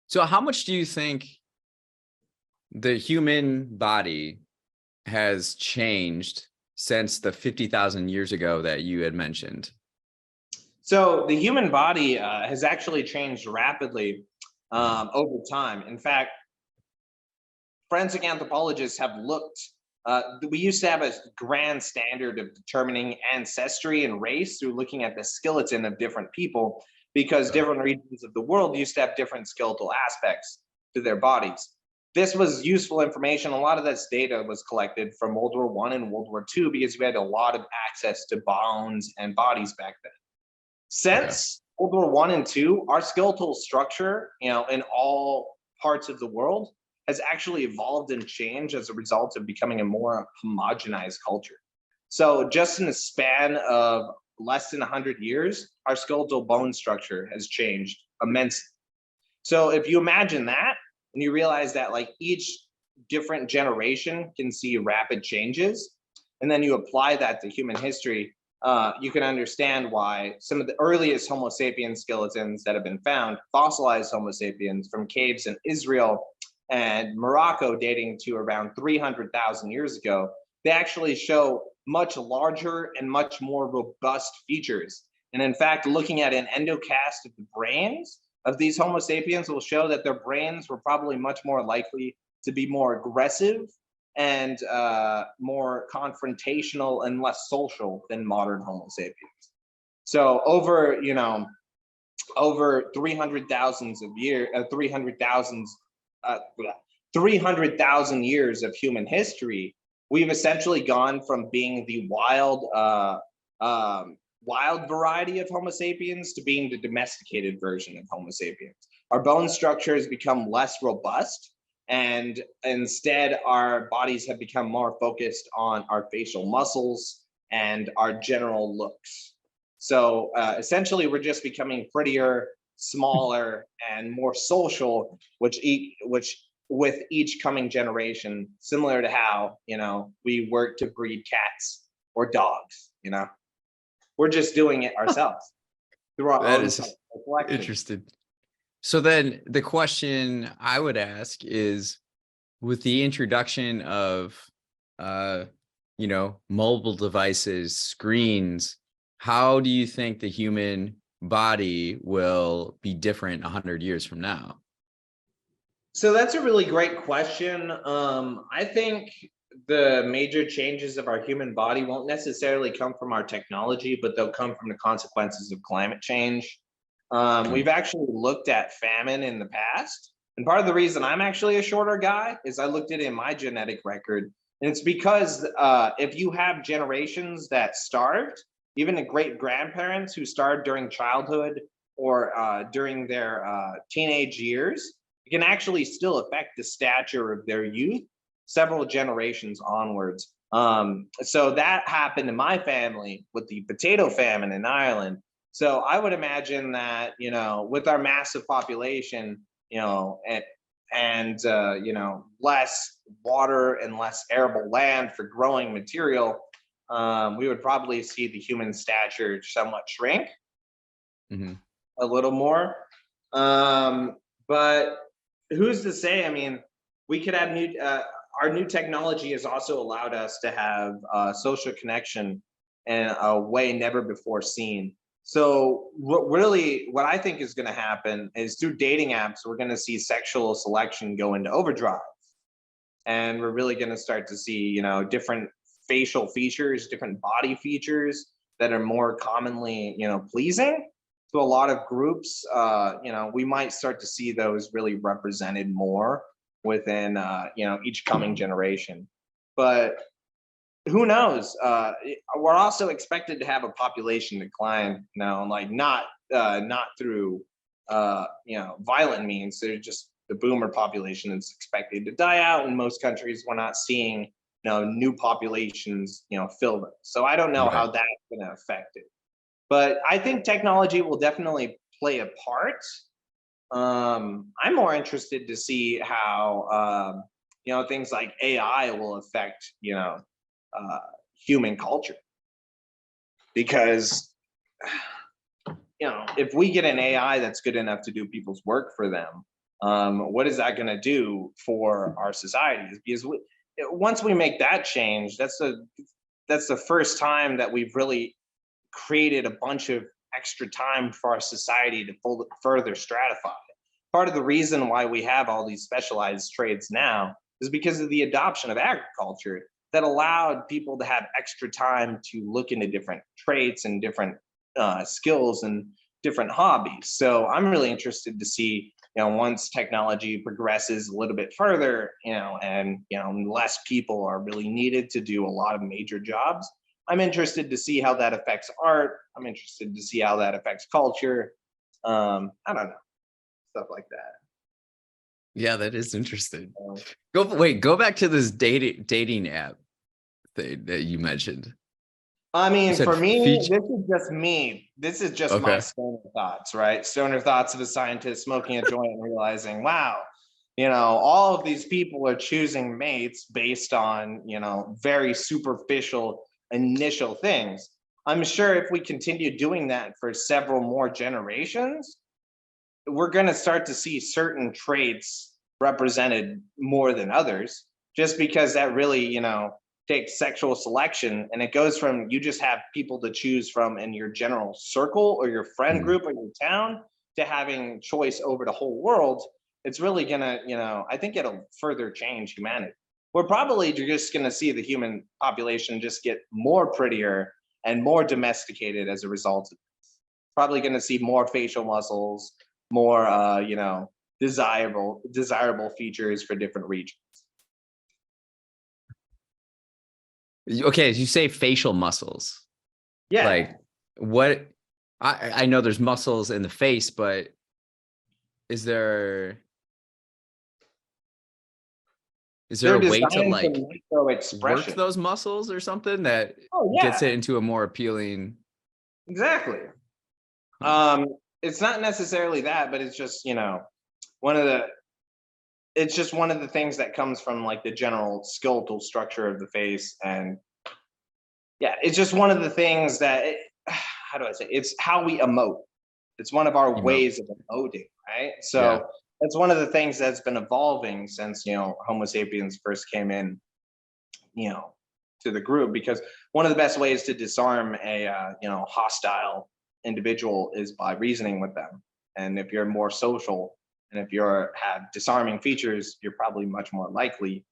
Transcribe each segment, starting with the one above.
So how much do you think the human body has changed since the 50,000 years ago that you had mentioned? So the human body has actually changed rapidly over time. In fact, forensic anthropologists have looked. We used to have a grand standard of determining ancestry and race through looking at the skeleton of different people, because different regions of the world used to have different skeletal aspects to their bodies. This was useful information. A lot of this data was collected from World War I and World War II because we had a lot of access to bones and bodies back then. Okay. Since World War One and Two, our skeletal structure, in all parts of the world, has actually evolved and changed as a result of becoming a more homogenized culture. So, just in the span of less than 100 years, our skeletal bone structure has changed immensely. So, if you imagine that, and you realize that like each different generation can see rapid changes, and then you apply that to human history, you can understand why some of the earliest Homo sapiens skeletons that have been found, fossilized Homo sapiens from caves in Israel and Morocco dating to around 300,000 years ago, they actually show much larger and much more robust features. And in fact, looking at an endocast of the brains of these Homo sapiens will show that their brains were probably much more likely to be more aggressive and more confrontational and less social than modern Homo sapiens. So over 300,000 years of human history, we've essentially gone from being the wild variety of Homo sapiens to being the domesticated version of Homo sapiens. Our bone structure has become less robust, and instead our bodies have become more focused on our facial muscles and our general looks. So essentially we're just becoming prettier, smaller, and more social, which with each coming generation, similar to how we work to breed cats or dogs. We're just doing it ourselves through our That own is self-reflection. interesting. So then the question I would ask is, with the introduction of mobile devices, screens, how do you think the human body will be different 100 years from now? So that's a really great question. I think the major changes of our human body won't necessarily come from our technology, but they'll come from the consequences of climate change. We've actually looked at famine in the past. And part of the reason I'm actually a shorter guy is I looked at it in my genetic record. And it's because if you have generations that starved, even the great grandparents who starved during childhood or during their teenage years, it can actually still affect the stature of their youth several generations onwards. So that happened in my family with the potato famine in Ireland. So I would imagine that, with our massive population, and less water and less arable land for growing material, we would probably see the human stature somewhat shrink a little more. But who's to say? I mean, we could have our new technology has also allowed us to have social connection in a way never before seen. So what I think is going to happen is through dating apps, we're going to see sexual selection go into overdrive. And we're really going to start to see, different facial features, different body features that are more commonly, pleasing to a lot of groups. We might start to see those really represented more within, each coming generation. But who knows? We're also expected to have a population decline now, like not through violent means. They're just the boomer population is expected to die out. In most countries, we're not seeing new populations fill them. So I don't know how Right. that's going to affect it. But I think technology will definitely play a part. I'm more interested to see how things like AI will affect human culture, because if we get an AI that's good enough to do people's work for them, What is that going to do for our societies? Because once we make that change, that's the first time that we've really created a bunch of extra time for our society to further stratify. Part of the reason why we have all these specialized trades now is because of the adoption of agriculture that allowed people to have extra time to look into different traits and different skills and different hobbies. So I'm really interested to see, once technology progresses a little bit further, and less people are really needed to do a lot of major jobs. I'm interested to see how that affects art. I'm interested to see how that affects culture. I don't know, stuff like that. Yeah, that is interesting. Go back to this dating app thing that you mentioned. I mean, for me, feature. this is just me. This is just my Okay. stoner thoughts, right? Stoner thoughts of a scientist smoking a joint and realizing, wow, all of these people are choosing mates based on, very superficial initial things. I'm sure if we continue doing that for several more generations, we're going to start to see certain traits represented more than others, just because that really, takes sexual selection, and it goes from you just have people to choose from in your general circle or your friend group or your town to having choice over the whole world. It's really gonna, I think it'll further change humanity. We're probably just gonna see the human population just get more prettier and more domesticated as a result of this. Probably gonna see more facial muscles, more desirable features for different regions. Okay, you say facial muscles. Yeah. Like what? I know there's muscles in the face, but is there They're a way to designed like for micro work expression. those muscles or something that Oh gets yeah, it into a more appealing? exactly. It's not necessarily that, but it's just, one of the it's just one of the things that comes from like the general skeletal structure of the face. And yeah, it's just one of the things that how do I say, it's how we emote. It's one of our Emote. ways of emoting, right? Yeah. So that's one of the things that's been evolving since, Homo sapiens first came in, you know, to the group, because one of the best ways to disarm a hostile individual is by reasoning with them. And if you're more social and if you're have disarming features, you're probably much more likely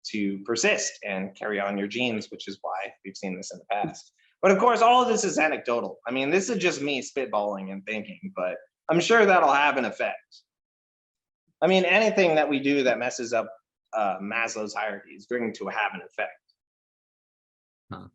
to persist and carry on your genes, which is why we've seen this in the past. But of course, all of this is anecdotal. I mean, this is just me spitballing and thinking, but I'm sure that'll have an effect. I mean, anything that we do that messes up Maslow's hierarchy is going to have an effect. Huh.